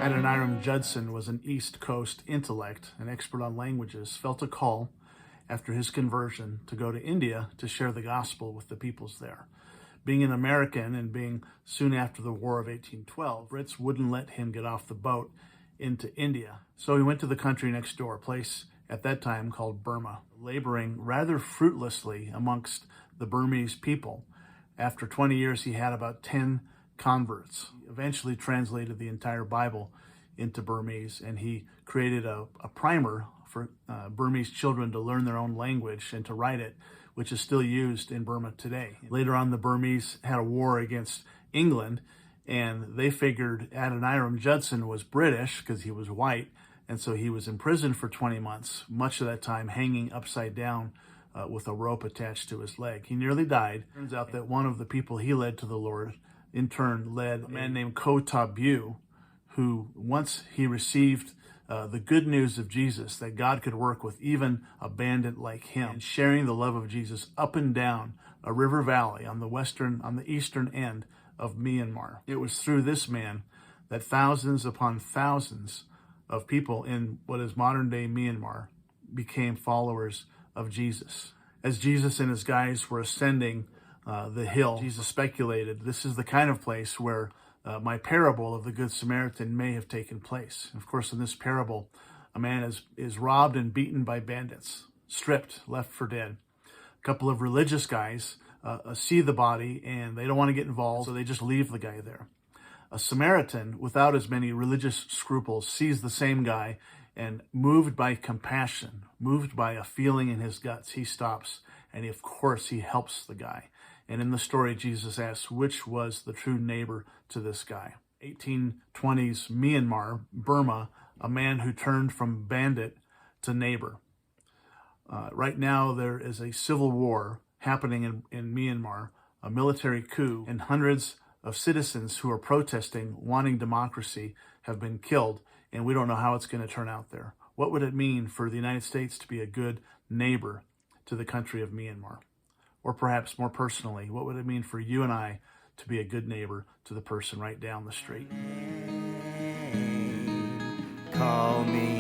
Adoniram Judson was an East Coast intellect, an expert on languages, felt a call after his conversion to go to India to share the gospel with the peoples there. Being an American and being soon after the War of 1812, Brits wouldn't let him get off the boat into India. So he went to the country next door, a place at that time called Burma, laboring rather fruitlessly amongst the Burmese people. After 20 years, he had about 10 converts. He eventually translated the entire Bible into Burmese, and he created a primer for Burmese children to learn their own language and to write it, which is still used in Burma today. Later on, the Burmese had a war against England, and they figured Adoniram Judson was British because he was white, and so he was imprisoned for 20 months, much of that time hanging upside down with a rope attached to his leg. He nearly died. Turns out that one of the people he led to the Lord, in turn, led a man named Ko Tabu, who once he received the good news of Jesus, that God could work with even a bandit like him, and sharing the love of Jesus up and down a river valley on the eastern end of Myanmar. It was through this man that thousands upon thousands of people in what is modern-day Myanmar became followers of Jesus. As Jesus and his guys were ascending the hill, Jesus speculated, this is the kind of place where my parable of the Good Samaritan may have taken place. Of course, in this parable, a man is robbed and beaten by bandits, stripped, left for dead. A couple of religious guys see the body and they don't want to get involved, so they just leave the guy there. A Samaritan, without as many religious scruples, sees the same guy, and moved by compassion, moved by a feeling in his guts, he stops and of course he helps the guy. And in the story, Jesus asks, which was the true neighbor to this guy? 1820s Myanmar, Burma, a man who turned from bandit to neighbor. Right now, there is a civil war happening in Myanmar, a military coup, and hundreds of citizens who are protesting, wanting democracy, have been killed, and we don't know how it's going to turn out there. What would it mean for the United States to be a good neighbor to the country of Myanmar? Or perhaps more personally, what would it mean for you and I to be a good neighbor to the person right down the street? Call me